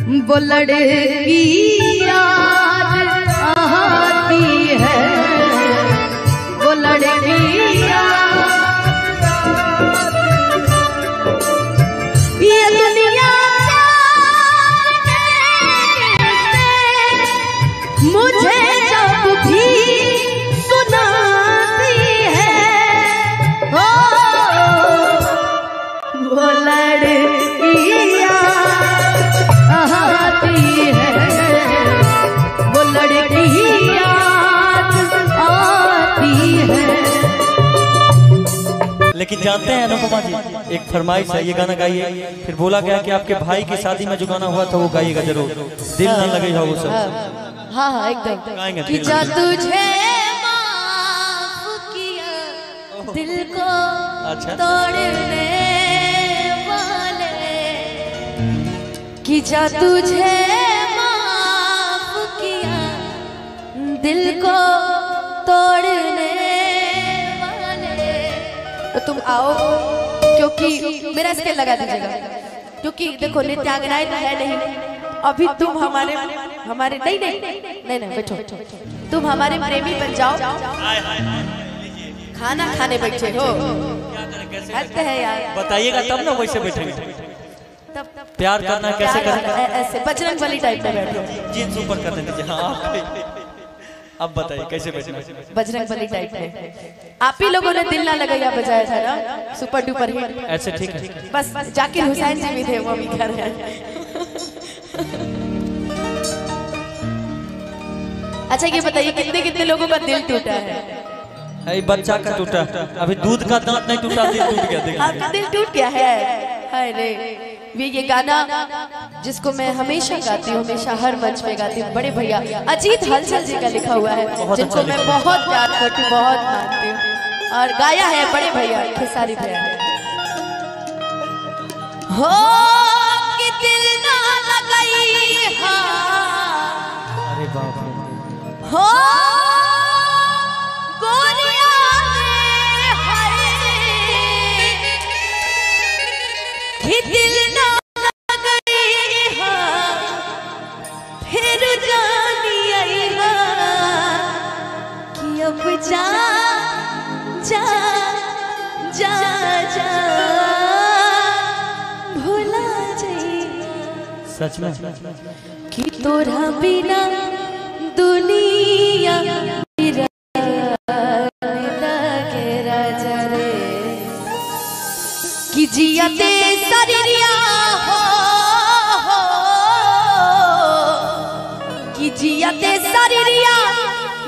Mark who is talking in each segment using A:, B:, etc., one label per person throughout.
A: वो लड़की याद आती है, वो लड़की ये दुनिया मुझे जब भी सुनाती है, ओ वो लड़की आती है, वो लड़की याद आती है।
B: लेकिन जानते हैं अनुपमा जी, एक फरमाइश है, ये गाना गाइए। फिर बोला गया कि आपके भाई की शादी में जो गाना हुआ था वो गाइएगा जरूर, दिल ना लगेगा वो सब।
A: हाँ हाँ एकदम
B: गाएंगे।
A: कि जा तुझे माफ किया दिल को तोड़ने वाले, कि जा तुझे माफ किया दिल को तोड़ने वाले। तो तुम आओ, क्योंकि मेरा स्केल लगा दीजिएगा, क्योंकि देखो नित्यांगनाएं तो है नहीं अभी, तुम हमारे नहीं बैठो, तुम हमारे प्रेमी बन जाओ। खाना खाने बैठे हो, हद है यार।
B: बताइएगा तब ना वैसे बैठेंगे।
A: तब
B: प्यार करना कैसे करना,
A: ऐसे बजरंग बली टाइप में बैठो,
B: जीन्स ऊपर करने दीजिए। हाँ अब बताइए कैसे बैठना।
A: बजरंग बली टाइप में। आप ही लोगों ने दिल ना लगाया बजाया था ना, सुपर डुपर हिट।
B: ऐसे ठीक है।
A: बस जाकिर हुसैन जी भी थे, वो भी कर रहे हैं। अच्छा ये बताइए कितने कितने लोगों का दिल टूटा है?
B: बच्चा का टूटा, अभी दूध का दांत नहीं टूटा, दिल टूट गया।
A: आपका दिल टूट गया है? अरे ये गाना जिसको मैं हमेशा गाती हूँ, हमेशा हर मंच पे गाती हूँ, बड़े भैया अजीत हलचल जी का लिखा हुआ है, जिनको मैं बहुत प्यार करती हूँ, बहुत मानती हूँ, और गाया है बड़े भैया खेसारी भैया। हो कि दिल ना लगाई हो गोरिया कि दिल ना लगाई फिर जानी आई कि अब जा जा जा जा भुला जाई।
B: सच में
A: कि तोरा बिना दुनिया के राजा रे, कि जिया दे सरिया हो, कि जिया दे सरिया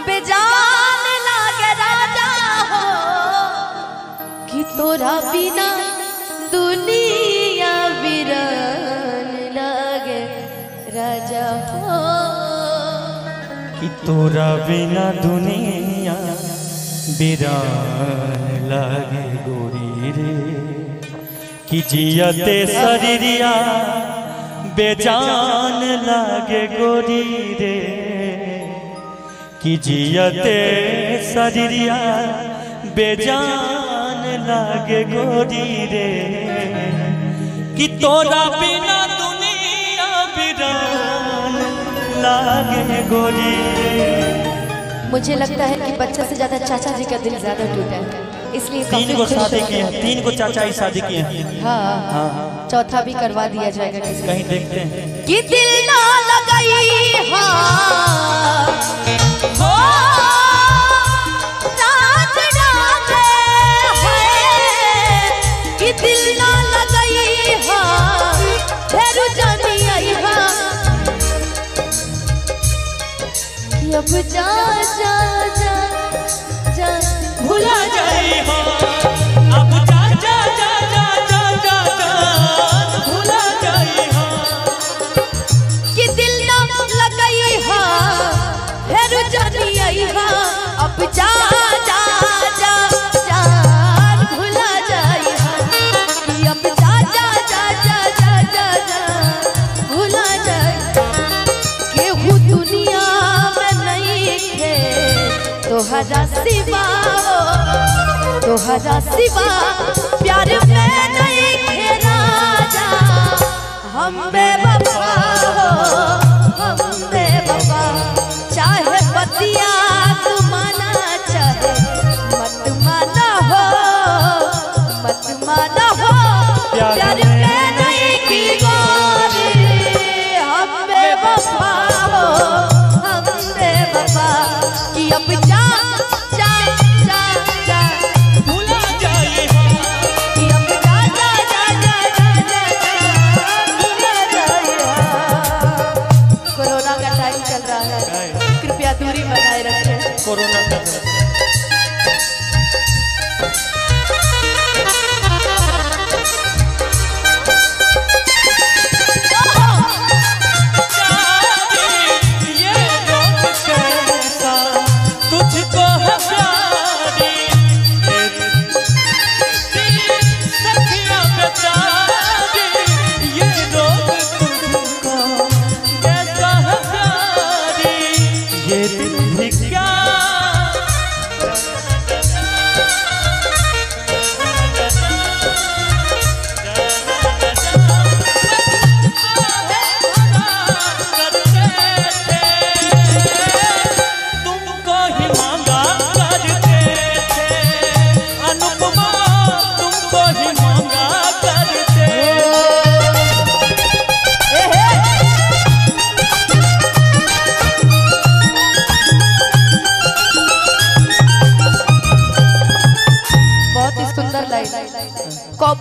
A: बेजान लागे राजा हो, कि तोरा बिना दुनिया वीरान लागे राजा हो,
B: कि तोरा बिना दुनिया बिरान लागे गोरी रे, कि जियते शरीरिया बेजान लागे गोरी रे, कि जियते शरीरिया बेजान लागे गोरी रे, कि तोरा बिना दुनिया बिरान लागे गोरी।
A: मुझे लगता है कि बच्चा से ज्यादा चाचा जी का दिल ज्यादा टूटा है, इसलिए
B: 3 को शादी किए हैं, 3 को चाचा ही शादी किए हैं।
A: हाँ हाँ चौथा भी करवा दिया जाएगा किसी
B: कहीं देखते हैं।
A: कि दिल ना लगाई हो नाच डाले कि दिल ना लगाई फिर जानी आई अब जा जा जा जा भुला जाई हो,
B: अब जा जा जा जा जा जा भुला जाई हो,
A: कि दिल ना लगाई हो फिर जानी आई हो, अब जा जा जा जा भुला जाई हो, कि अब जा जा जा जा जा जा भुला जाई। केहू दुनिया तोहरा सिवा तोहरा सिवा प्यार में नहीं खे राजा, हम बेवफा हो हम बेवफा चाहे बतिया तू माना चाहे मत माना हो प्यार में नहीं की गोरी हम बेवफा हो हम बेवफा कि अब जा जा जा जा
B: भुला जाए
A: कि अब जा जा जा जा जा जा भुला जाए। कोरोना का टाइम चल रहा है, कृपया दूरी बनाए रखें।
B: कोरोना का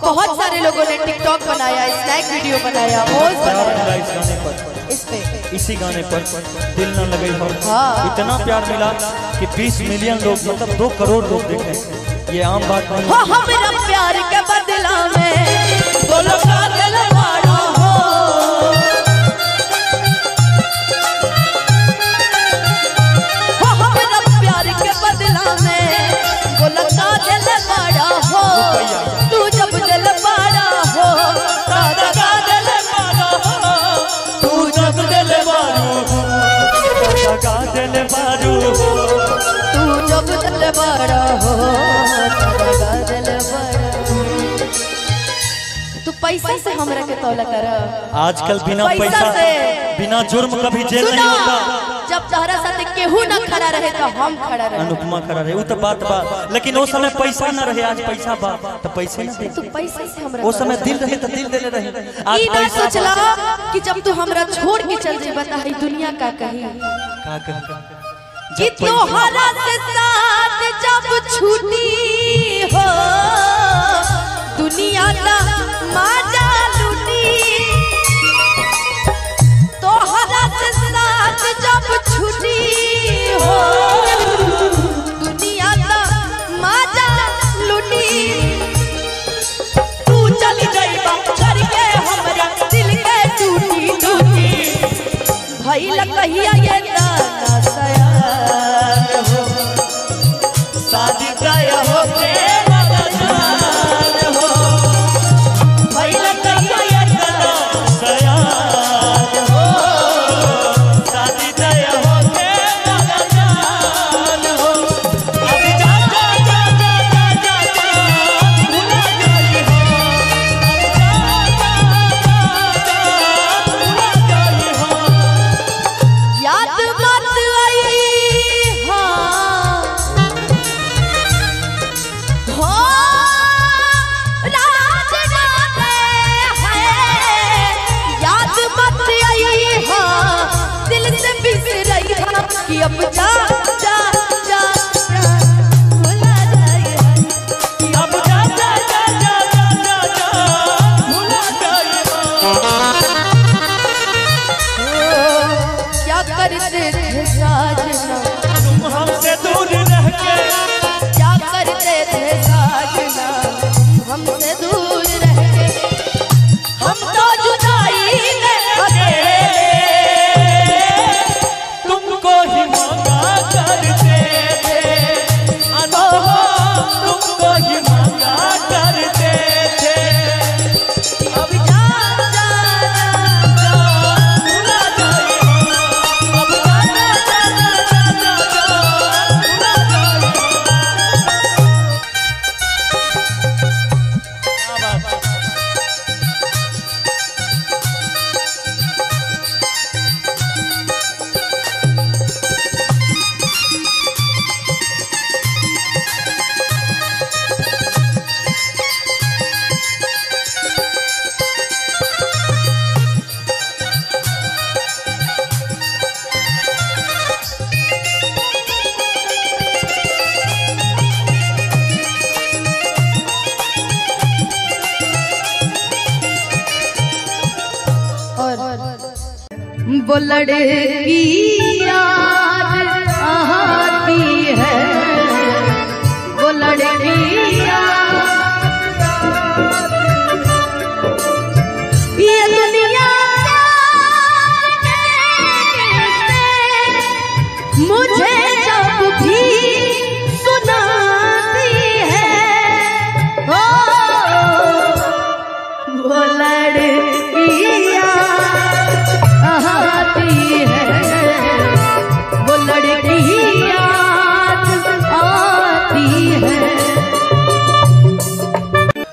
A: बहुत सारे लोगों ने टिकटॉक बनाया, स्नैक वीडियो बनाया, इस पे
B: इसी गाने पर दिल न लगे हो।
A: हाँ।
B: इतना प्यार मिला कि 20 मिलियन लोग मतलब 2 करोड़ लोग देखे। ये आम बात नहीं है।
A: हमारा प्यार के बदला में बोलो पागल वाला हो, हमारा प्यार के बदला में बोलो पागल वाला हो। तू जब दिल पाड़ा हो पागल वाला हो, तू जब दिल पाड़ा हो
B: दिल मारू
A: तू जब दिल बड़ा हो दिल बड़ा। तू पैसा से हमरा के तौला कर।
B: आजकल बिना पैसा
A: से
B: बिना जुर्म कभी जेल नहीं होता।
A: जब तहरा साथे केहू ना खड़ा रहे तो हम खड़ा रहे।
B: अनुपमा खड़ा रहे, वो तो बात बा, लेकिन वो समय पैसा न रहे, आज पैसा बा तो पैसे न दे।
A: तू पैसा से हमरा
B: वो समय दिल रहे तो दिल देले रहे। आज
A: ई ना
B: पैसा
A: सोचला कि जब तू हमरा छोड़ के चल जेबा त ई दुनिया का कही
B: का कहे
A: कि तोहरा से साथ जब छूटी हो दुनिया का माजा लूटी। तोहरा से साथ जब छूटी हो दुनिया का माजा लूटी। तू चली जाइबा छोड़ के हमरा दिल के टूटी टूटी। भइल कहिया ये दाना सयान हो शादी तय हो के मगजान हो। भइल कहिया ये दाना
B: सयान हो शादी तय हो के मगजान हो। अब जा जा जा जा जा जा भुला जाई हो। भुला जाई हो।
A: याद मत आई हाँ हो राज राते हैं। याद मत आई हाँ दिल से बिसरई हाँ कि अब जा जा जा जा भुला जाए कि
B: अब जा जा जा जा जा जा भुला जाई हो।
A: क्या करते थे साजना
B: तुम हमसे दूर रह के
A: क्या करते थे साजना हमसे दूर रह के। हम तो जुदाई में अकेले
B: तुमको ही मांगा करते थे। अनुभव तुमको ही मांगा करते थे।
A: अब जा जा
B: भुला जाई हो। अब जा जा
A: वो लड़की याद आती है, वो लड़की ये दुनिया मुझे जब भी सुनाती है, ओ वो लड़कियाँ आती है, वो लड़कियाँ आती है।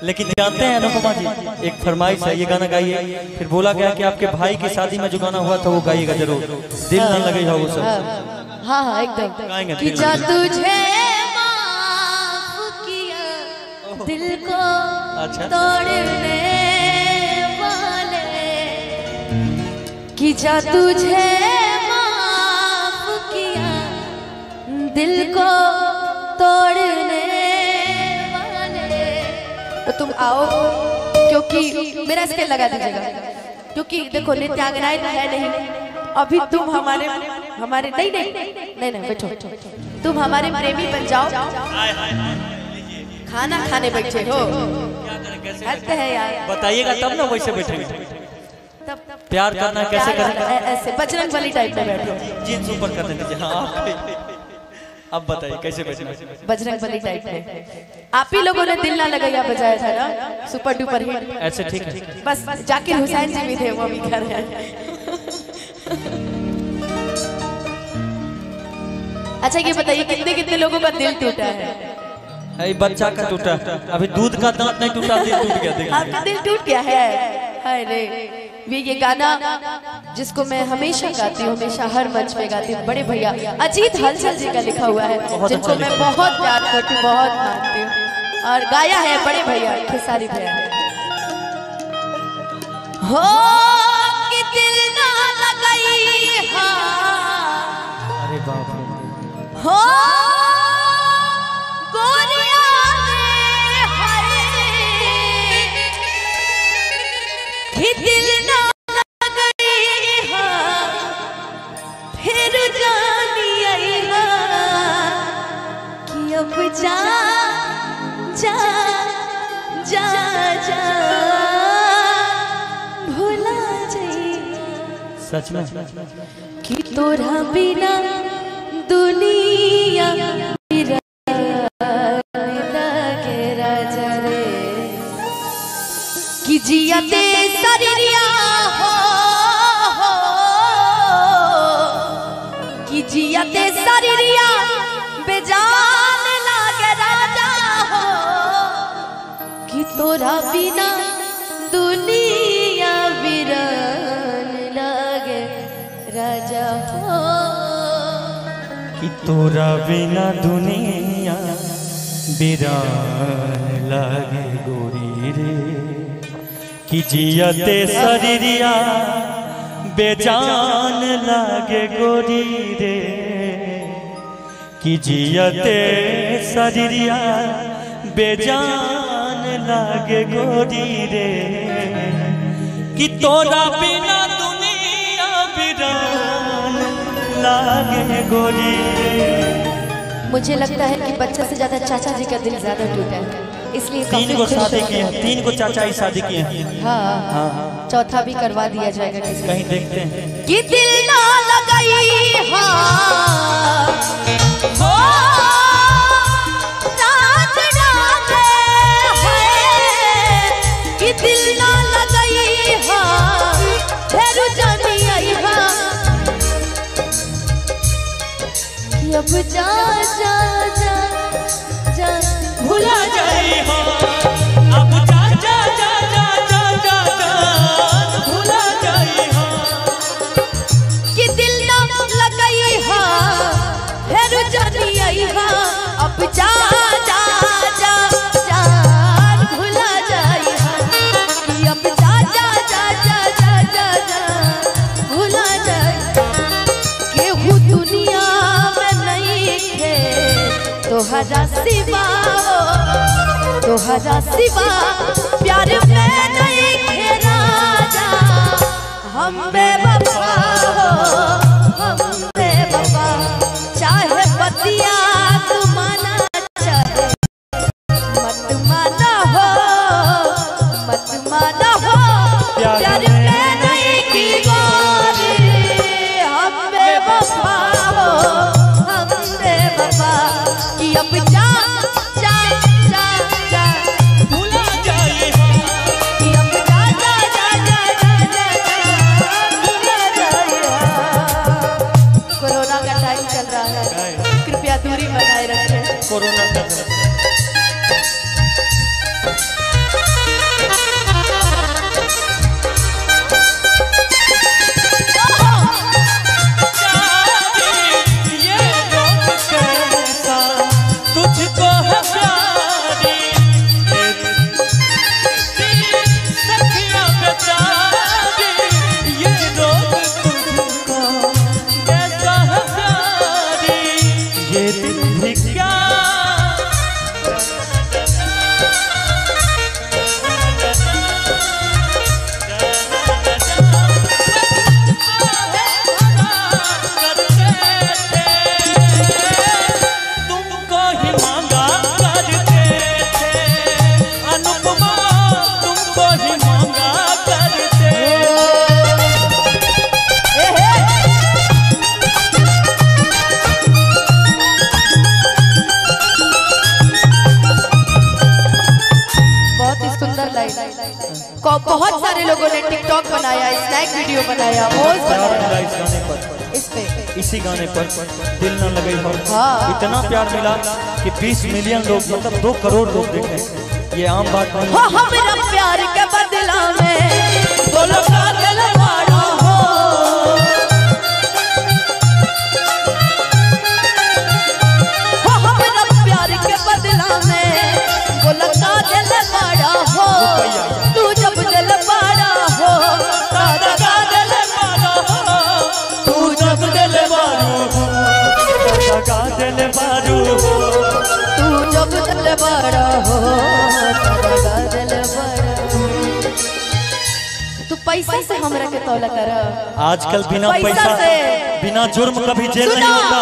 B: लेकिन जानते हैं अनुपमा जी, एक फरमाइश है, ये गाना गाइए। फिर बोला गया कि आपके भाई की शादी में जो गाना हुआ था वो गाइएगा जरूर, दिल न लगेगा वो सब।
A: हाँ हाँ एकदम
B: गाएंगे।
A: कि जा तुझे माफ किया दिल को तोड़ने वाले, कि जा तुझे माफ किया दिल को तोड़ने वाले। तो तुम आओ, क्योंकि मेरा स्केल लगा दीजिएगा, क्योंकि देखो नित्यांगनाएं तो है नहीं, अभी तुम हमारे नहीं बैठो, तुम हमारे प्रेमी बन जाओ, खाना खाने बैठे हो, हद है यार।
B: बताइएगा तब ना वैसे बैठेंगे।
A: तब
B: प्यार करना कैसे करना,
A: ऐसे बजरंग बली टाइप में बैठो,
B: जीन्स ऊपर कर देंगे। हाँ अब बताइए कैसे बैठना।
A: बजरंग बली टाइप में। आप ही लोगों ने दिल ना लगाया बजाया था ना, सुपर डुपर हिट।
B: ऐसे ठीक है,
A: बस जाकिर हुसैन जी भी थे, वो भी कर रहे हैं। अच्छा ये बताइए कितने कितने लोगों का दिल टूटा है?
B: बच्चा का टूटा, अभी दूध का दांत नहीं टूटा, दिल टूट गया।
A: आपका दिल टूट गया है? अरे ये गाना जिसको मैं हमेशा गाती हूँ, हमेशा हर मंच पे गाती हूँ, बड़े भैया अजीत हलचल जी का लिखा हुआ है, जिनको मैं बहुत प्यार करती हूँ, बहुत मानती हूँ, और गाया है बड़े भैया खेसारी भैया। हो कि दिल ना लगाई,
B: अरे बाप रे,
A: हो गोरिया कि दिल ना लगाई, फिर जानी आई कि अब जा जा जा जा भुला जाई,
B: सच में
A: कि तोरा बिना दुनिया लगे राजा रे, कि जिया ते सरिया हो, कि जिया ते सरिया बेजान लागे राजा हो, कि तोरा बिना दुनिया वीरान लागे राजा हो,
B: कि तोरा बिना दुनिया बिरान लागे गोरी रे, कि जियते शरीरिया बेजान लागे गोरी रे, कि जियते शरीरिया बेजान लागे गोरी रे, कि तोरा बिना दुनिया बिरान लागे गोरी रे।
A: मुझे लगता है कि बच्चे से ज्यादा चाचा जी का दिल ज्यादा टूटा है, इसलिए
B: 3 को शादी की है, 3 को चाचा ही शादी किए हैं।
A: हाँ, चौथा भी करवा दिया जाएगा किसी
B: कहीं देखते हैं
A: कि दिल ना लगाई, हो राज डाले है, कि दिल ना लगाई, फिर जानी आई, कि अब जा जा जा जा भुला
B: जाई हो, अब जा जा जा जा जा जा भुला जाई हो,
A: कि दिल ना लगाई, फिर जानी आई, अब जा जा जा जा भुला जाई, कि अब जा जा जा जा जा जा भुला जाई, केहू दुनिया में नहीं है तोहरा सिवा, तोहरा सिवा प्यार में नहीं है राजा हम बेवफा हो, हम बेवफा, चाहे बतिया तू माना चाहे मत माना हो, मत माना हो, प्यार में नहीं की गोरी। हम बेवफा हो, हम बेवफा, कि अब जा जा जा जा
B: भुला जाए
A: कि अब जा जा जा जा जा जा भुला जाए। कोरोना का टाइम चल रहा है, कृपया दूरी बनाए रखें।
B: कोरोना का
A: बहुत सारे लोगों ने टिकटॉक बनाया, स्नैक वीडियो बनाया, पोस्ट बनाया इस पे,
B: इसी गाने पर दिल न लगे हो।
A: हाँ।
B: इतना प्यार मिला कि 20 मिलियन लोग, मतलब 2 करोड़ लोग देखे। ये आम बात नहीं।
A: हो हमरा प्यार के बदला में बोलो पागल वाड़ा हो, हो हमरा प्यार के बदला में बोलो पागल वाड़ा हो। तू जब दिल पाड़ा हो, पागल वाड़ा हो, तू जब दिल पाड़ा हो,
B: दिल बारू
A: तू जब दिल बड़ा हो, दिल बड़ा। तू पैसा से हमरा के तौला कर।
B: आजकल बिना
A: पैसा
B: पैसा
A: से।
B: बिना जुर्म कभी जेल नहीं
A: सुना,
B: होता।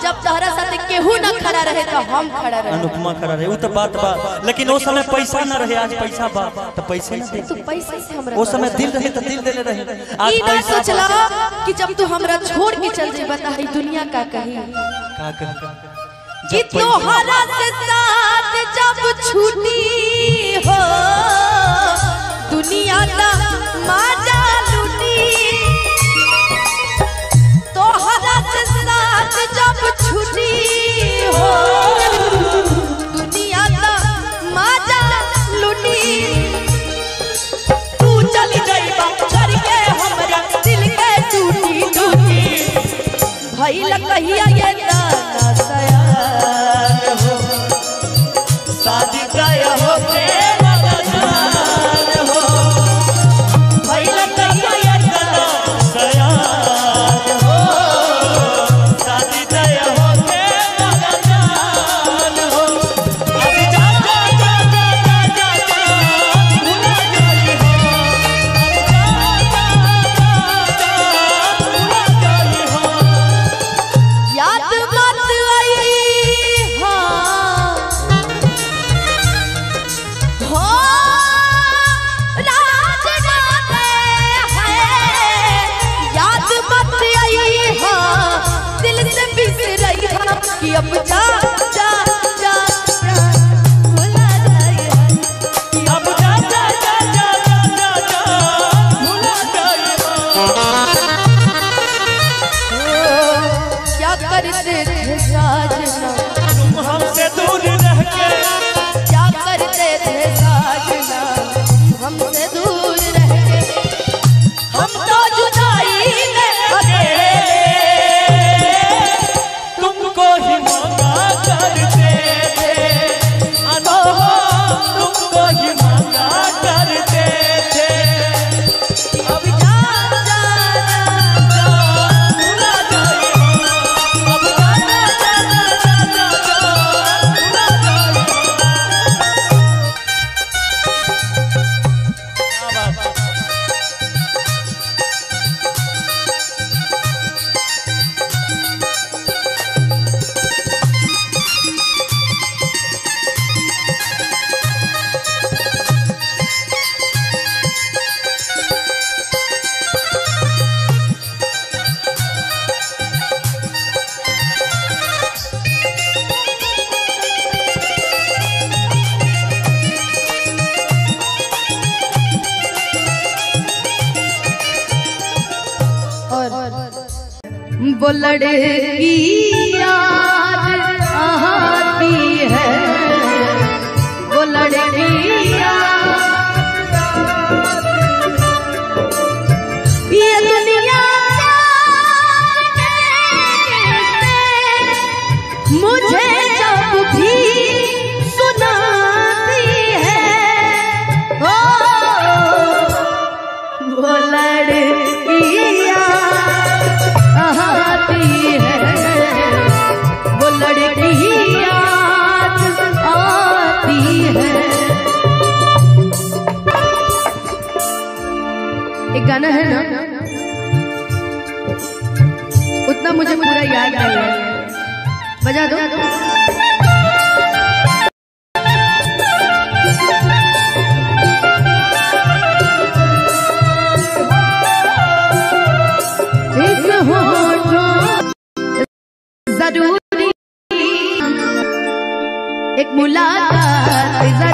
A: जब तहरा साथे केहू न खड़ा रहे तो हम खड़ा रहे।
B: अनुपमा खड़ा रहे, वो तो बात बा, लेकिन वो समय पैसा न रहे, आज पैसा बा तो पैसे न दे।
A: तू पैसा से हमरा
B: वो समय दिल रहे तो दिल देले रहे, आज
A: ई ना
B: पैसा
A: सोचला कि जब तू हमरा छोड़ के चल जेबा त ई दुनिया का कही
B: का कर।
A: कि तोहरा से साथ जब छूटी हो, दुनिया का माजा लूटी। तोहरा से साथ जब छूटी हो, दुनिया का माजा लूटी। तू चल जाइबा छोड़ के हमरा दिल के टूटी टूटी। भइल कहिया ये दाना सयान हो, शादी गया हो के बदनाम हो। भइल कहिया ये दाना
B: सयान
A: हो,
B: शादी गया हो के बदनाम हो। अब जा जा जा जा जा जा जा भुला जाई हो। भुला जाई हो।
A: याद मत आई हाँ हो, राज गाते हैं। याद मत आई हाँ, दिल से बिसरई हाँ, कि अब जा जा जा जा भुला जाए हाँ, कि
B: अब जा जा जा जा जा जा जा भुला जाई हो।
A: क्या करते थे साजना,
B: तुम हमसे दूर रह के
A: क्या करते थे साजना, हमसे दूर रह के। हम तो जुदाई में अकेले,
B: तुमको ही मांगा करते थे। अनुभव तुमको ही मांगा करते थे।
A: अब जा जा जा
B: भुला जाई हो।
A: अब जा जा जा जा जा जा भुला जाए। वो लड़की याद आती है, वो लड़की ये दुनिया मुझे जब भी सुनाती है, ओ वो लड़की याद आती है, वो लड़की याद आती है। एक गाना है ना, उतना मुझे पूरा याद नहीं है, बजा दो। इस होठों जरूरी एक मुलाकात जरूरी।